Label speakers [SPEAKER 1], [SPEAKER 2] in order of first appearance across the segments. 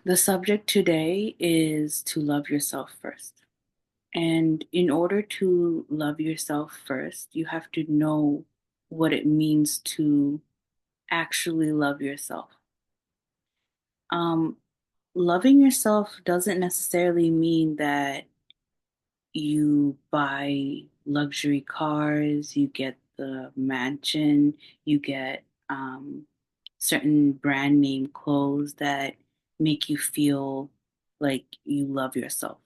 [SPEAKER 1] The subject today is to love yourself first. And in order to love yourself first, you have to know what it means to actually love yourself. Um, Loving yourself doesn't necessarily mean that you buy luxury cars, you get the mansion, you get certain brand name clothes that make you feel like you love yourself.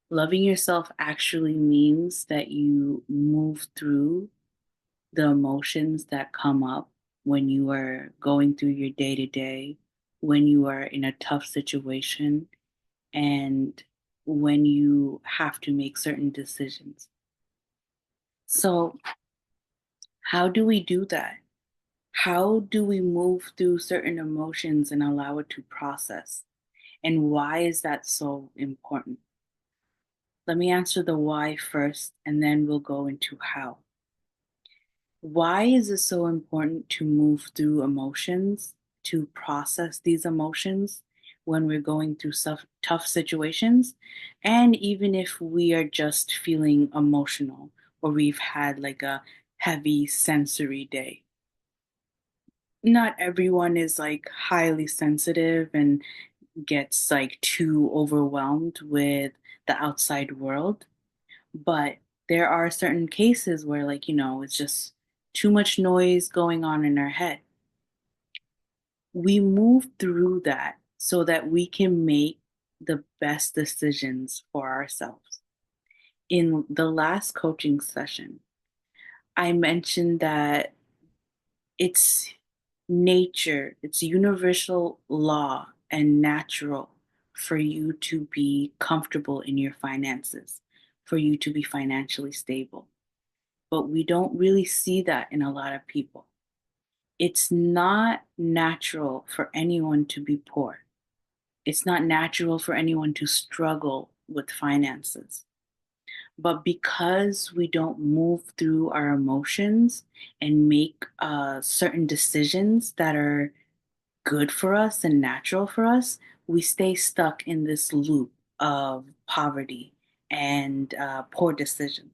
[SPEAKER 1] Loving yourself actually means that you move through the emotions that come up when you are going through your day to day, when you are in a tough situation, and when you have to make certain decisions. So, how do we do that? How do we move through certain emotions and allow it to process? And why is that so important? Let me answer the why first, and then we'll go into how. Why is it so important to move through emotions, to process these emotions when we're going through tough situations? And even if we are just feeling emotional or we've had like a heavy sensory day. Not everyone is like highly sensitive and gets like too overwhelmed with the outside world. But there are certain cases where, like, it's just too much noise going on in our head. We move through that so that we can make the best decisions for ourselves. In the last coaching session, I mentioned that it's nature, it's universal law and natural for you to be comfortable in your finances, for you to be financially stable. But we don't really see that in a lot of people. It's not natural for anyone to be poor. It's not natural for anyone to struggle with finances. But because we don't move through our emotions and make certain decisions that are good for us and natural for us, we stay stuck in this loop of poverty and poor decisions.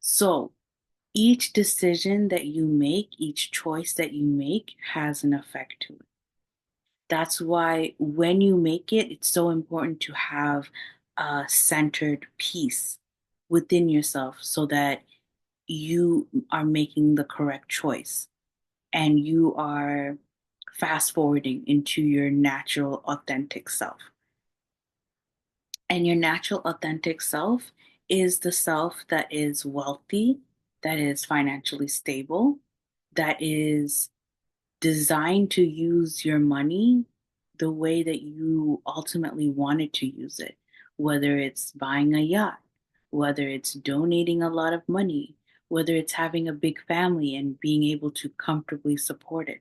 [SPEAKER 1] So, each decision that you make, each choice that you make has an effect to it. That's why when you make it, it's so important to have a centered peace within yourself so that you are making the correct choice and you are fast forwarding into your natural, authentic self. And your natural, authentic self is the self that is wealthy, that is financially stable, that is designed to use your money the way that you ultimately wanted to use it, whether it's buying a yacht, whether it's donating a lot of money, whether it's having a big family and being able to comfortably support it.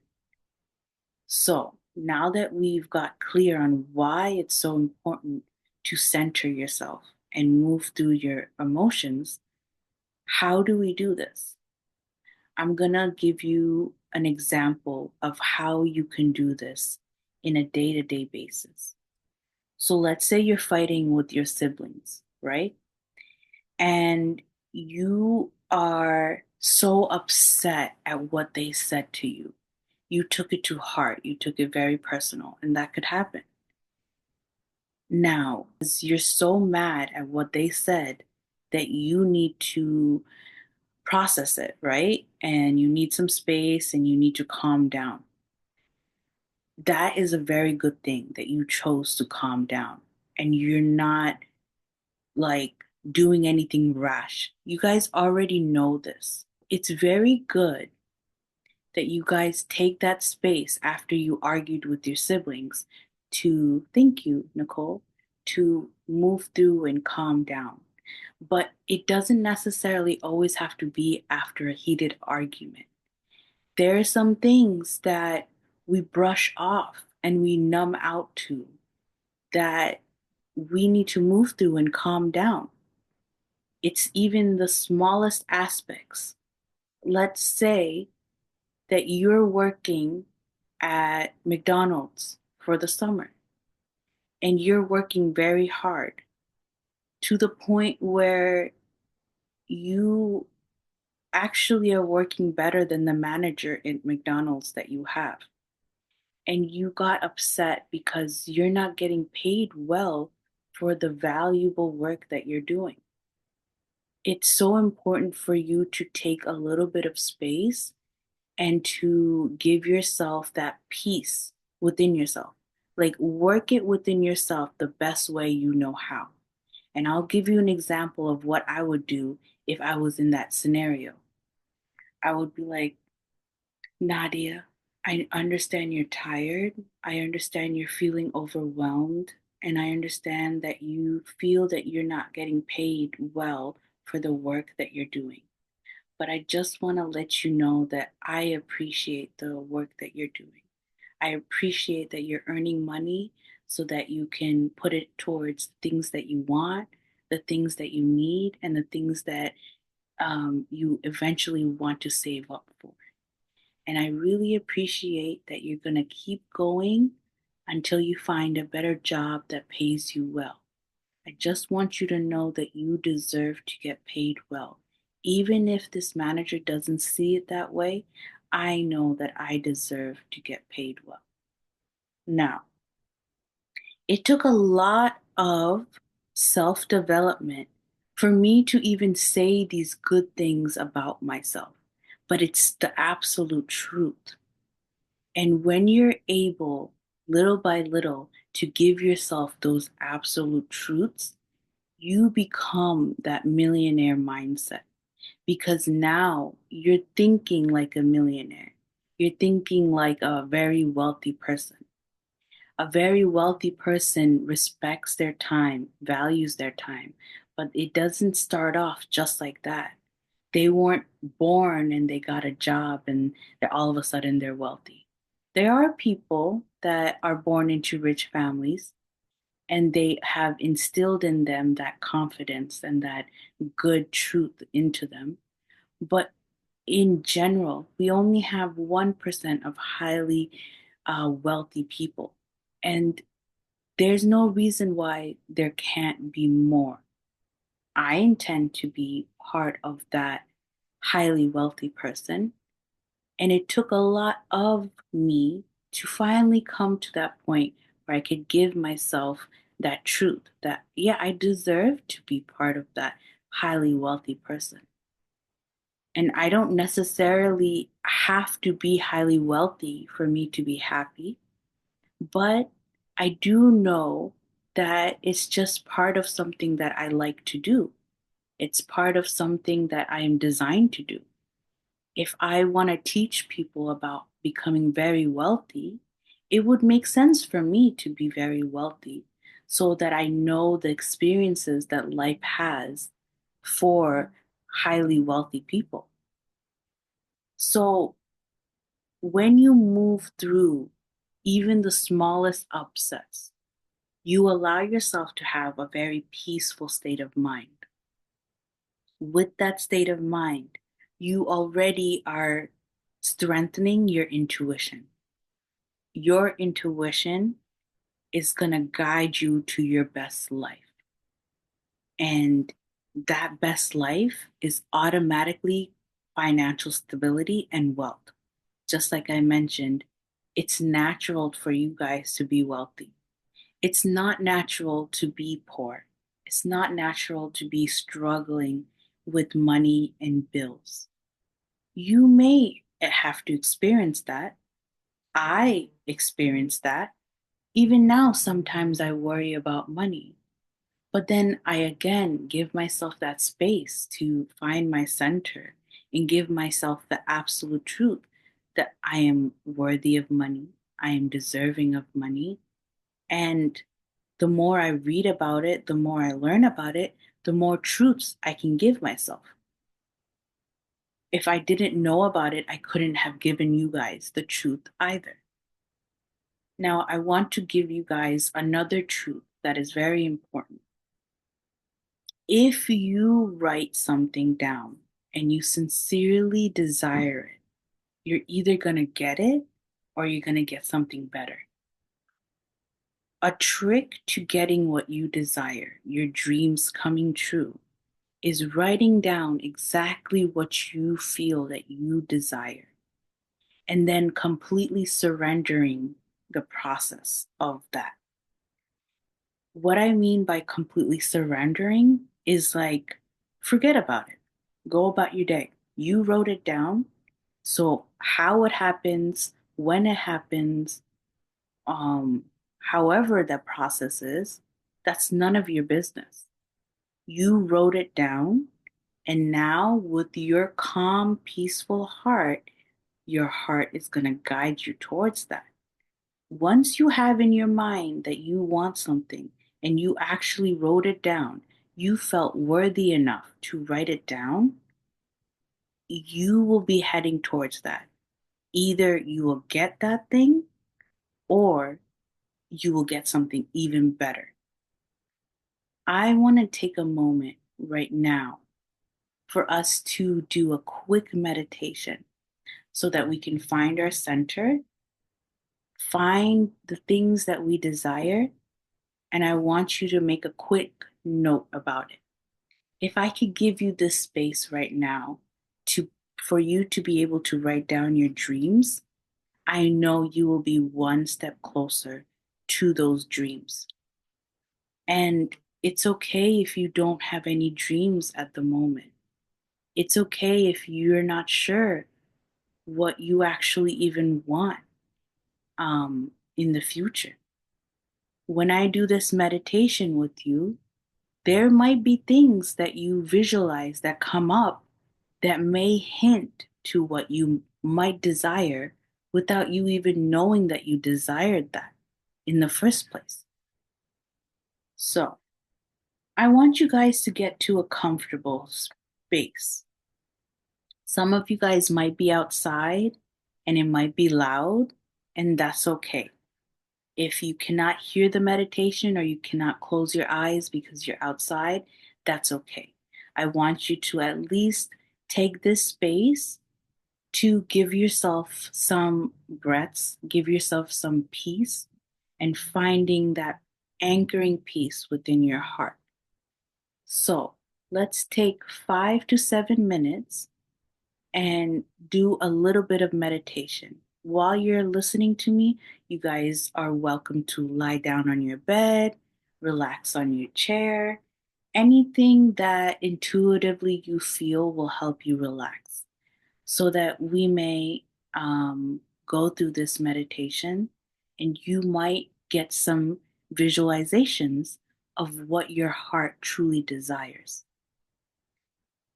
[SPEAKER 1] So, now that we've got clear on why it's so important to center yourself and move through your emotions, how do we do this? I'm gonna give you an example of how you can do this in a day to day basis. So, let's say you're fighting with your siblings, right? And you are so upset at what they said to you. You took it to heart, you took it very personal, and that could happen. Now, as you're so mad at what they said that you need to process it, right? And you need some space and you need to calm down. That is a very good thing that you chose to calm down and you're not like doing anything rash. You guys already know this. It's very good that you guys take that space after you argued with your siblings to thank you, Nicole, to move through and calm down. But it doesn't necessarily always have to be after a heated argument. There are some things that we brush off and we numb out to that we need to move through and calm down. It's even the smallest aspects. Let's say that you're working at McDonald's for the summer, and you're working very hard to the point where you actually are working better than the manager at McDonald's that you have. And you got upset because you're not getting paid well for the valuable work that you're doing. It's so important for you to take a little bit of space and to give yourself that peace within yourself. Like, work it within yourself the best way you know how. And I'll give you an example of what I would do if I was in that scenario. I would be like, Nadia, I understand you're tired. I understand you're feeling overwhelmed. And I understand that you feel that you're not getting paid well for the work that you're doing. But I just want to let you know that I appreciate the work that you're doing. I appreciate that you're earning money so that you can put it towards things that you want, the things that you need, and the things that you eventually want to save up for. And I really appreciate that you're going to keep going until you find a better job that pays you well. I just want you to know that you deserve to get paid well. Even if this manager doesn't see it that way, I know that I deserve to get paid well. Now, it took a lot of self development for me to even say these good things about myself, but it's the absolute truth. And when you're able, little by little, to give yourself those absolute truths, you become that millionaire mindset because now you're thinking like a millionaire. You're thinking like a very wealthy person. A very wealthy person respects their time, values their time, but it doesn't start off just like that. They weren't born and they got a job and they're all of a sudden they're wealthy. There are people that are born into rich families and they have instilled in them that confidence and that good truth into them. But in general, we only have 1% of highly wealthy people. And there's no reason why there can't be more. I intend to be part of that highly wealthy person. And it took a lot of me to finally come to that point where I could give myself that truth that, yeah, I deserve to be part of that highly wealthy person. And I don't necessarily have to be highly wealthy for me to be happy, but I do know that it's just part of something that I like to do. It's part of something that I am designed to do. If I want to teach people about becoming very wealthy, it would make sense for me to be very wealthy so that I know the experiences that life has for highly wealthy people. So when you move through even the smallest upsets, you allow yourself to have a very peaceful state of mind. With that state of mind, you already are strengthening your intuition. Your intuition is going to guide you to your best life. And that best life is automatically financial stability and wealth. Just like I mentioned, it's natural for you guys to be wealthy. It's not natural to be poor. It's not natural to be struggling with money and bills. You may have to experience that. I experienced that. Even now, sometimes I worry about money. But then I again give myself that space to find my center and give myself the absolute truth that I am worthy of money. I am deserving of money. And the more I read about it, the more I learn about it, the more truths I can give myself. If I didn't know about it, I couldn't have given you guys the truth either. Now, I want to give you guys another truth that is very important. If you write something down and you sincerely desire it, you're either going to get it or you're going to get something better. A trick to getting what you desire, your dreams coming true, is writing down exactly what you feel that you desire and then completely surrendering the process of that. What I mean by completely surrendering is like, forget about it. Go about your day. You wrote it down. So, how it happens, when it happens, um, however that process is, that's none of your business. You wrote it down. And now, with your calm, peaceful heart, your heart is going to guide you towards that. Once you have in your mind that you want something and you actually wrote it down, you felt worthy enough to write it down, you will be heading towards that. Either you will get that thing or you will get something even better. I want to take a moment right now for us to do a quick meditation so that we can find our center, find the things that we desire, and I want you to make a quick note about it. If I could give you this space right now to for you to be able to write down your dreams, I know you will be one step closer to those dreams. And it's okay if you don't have any dreams at the moment. It's okay if you're not sure what you actually even want in the future. When I do this meditation with you, there might be things that you visualize that come up that may hint to what you might desire without you even knowing that you desired that in the first place. So, I want you guys to get to a comfortable space. Some of you guys might be outside and it might be loud, and that's okay. If you cannot hear the meditation or you cannot close your eyes because you're outside, that's okay. I want you to at least take this space to give yourself some breaths, give yourself some peace, and finding that anchoring peace within your heart. So let's take 5 to 7 minutes and do a little bit of meditation. While you're listening to me, you guys are welcome to lie down on your bed, relax on your chair, anything that intuitively you feel will help you relax so that we may go through this meditation and you might get some visualizations of what your heart truly desires.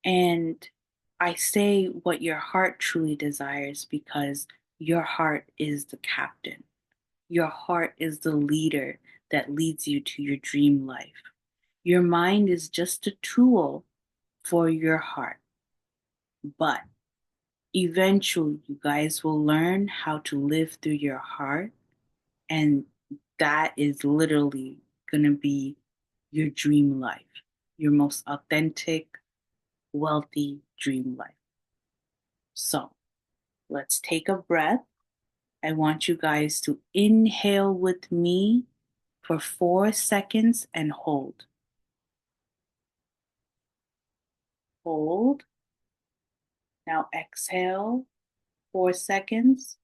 [SPEAKER 1] And I say what your heart truly desires because your heart is the captain. Your heart is the leader that leads you to your dream life. Your mind is just a tool for your heart. But eventually, you guys will learn how to live through your heart. And that is literally going to be your dream life, your most authentic, wealthy dream life. So let's take a breath. I want you guys to inhale with me for 4 seconds and hold. Hold. Now exhale 4 seconds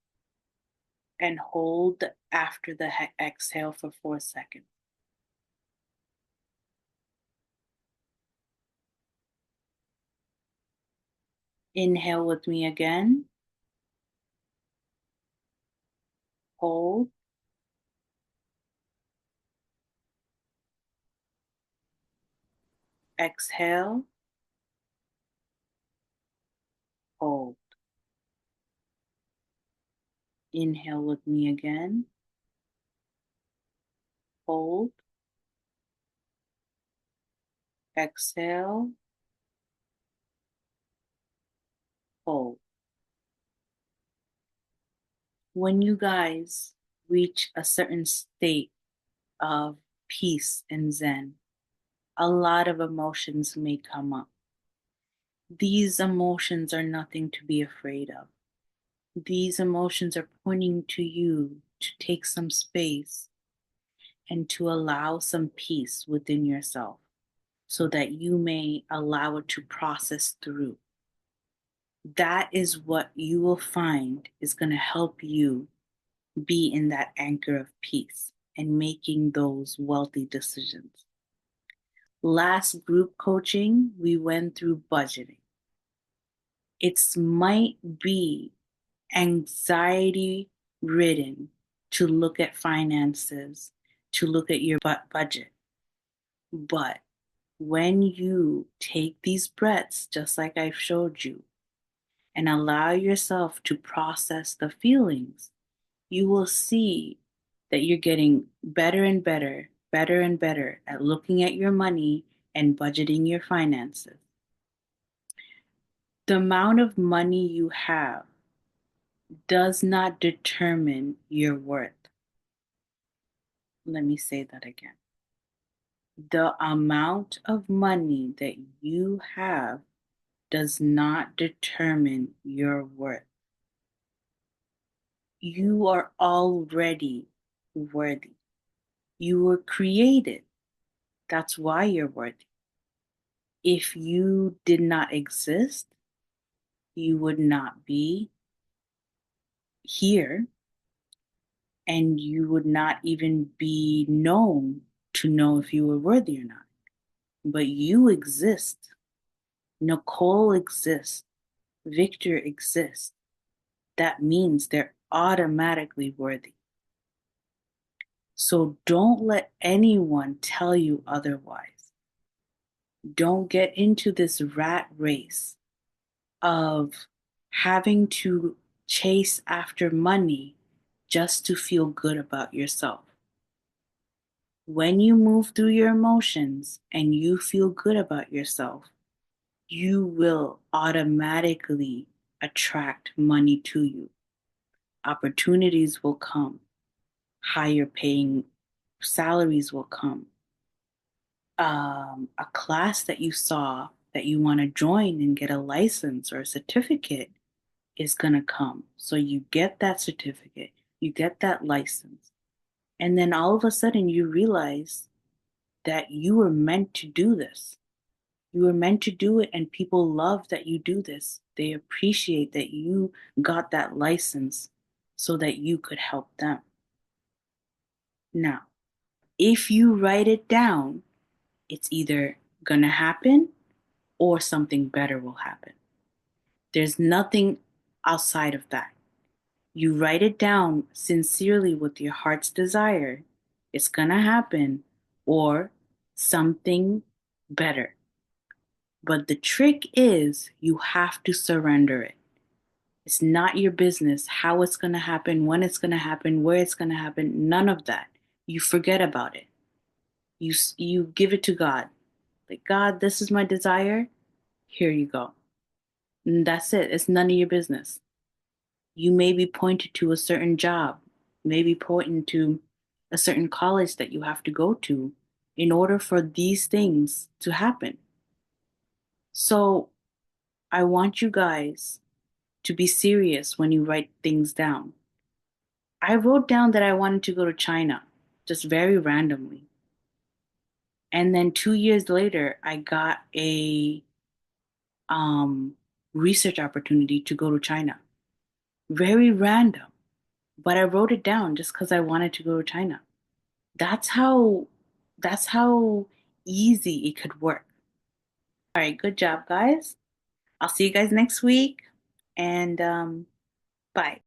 [SPEAKER 1] and hold after the exhale for 4 seconds. Inhale with me again. Hold. Exhale. Hold. Inhale with me again. Hold. Exhale. Hold. When you guys reach a certain state of peace and zen, a lot of emotions may come up. These emotions are nothing to be afraid of. These emotions are pointing to you to take some space and to allow some peace within yourself so that you may allow it to process through. That is what you will find is going to help you be in that anchor of peace and making those wealthy decisions. Last group coaching, we went through budgeting. It might be anxiety ridden to look at finances, to look at your budget. But when you take these breaths, just like I've showed you, and allow yourself to process the feelings, you will see that you're getting better and better, better and better at looking at your money and budgeting your finances. The amount of money you have does not determine your worth. Let me say that again. The amount of money that you have does not determine your worth. You are already worthy. You were created. That's why you're worthy. If you did not exist, you would not be here and you would not even be known to know if you were worthy or not. But you exist. Nicole exists. Victor exists. That means they're automatically worthy. So don't let anyone tell you otherwise. Don't get into this rat race of having to chase after money just to feel good about yourself. When you move through your emotions and you feel good about yourself, you will automatically attract money to you. Opportunities will come, higher paying salaries will come. A class that you saw that you want to join and get a license or a certificate is going to come. So you get that certificate, you get that license, and then all of a sudden you realize that you were meant to do this. You were meant to do it, and people love that you do this. They appreciate that you got that license so that you could help them. Now, if you write it down, it's either going to happen or something better will happen. There's nothing outside of that. You write it down sincerely with your heart's desire, it's going to happen, or something better. But the trick is you have to surrender it. It's not your business how it's going to happen, when it's going to happen, where it's going to happen, none of that. You forget about it. You give it to God. Like, God, this is my desire. Here you go. And that's it. It's none of your business. You may be pointed to a certain job, maybe pointing to a certain college that you have to go to in order for these things to happen. So I want you guys to be serious when you write things down. I wrote down that I wanted to go to China, just very randomly. And then 2 years later, I got a um, research opportunity to go to China. Very random, but I wrote it down just because I wanted to go to China. That's how that's how easy it could work. All right, good job, guys. I'll see you guys next week, and bye.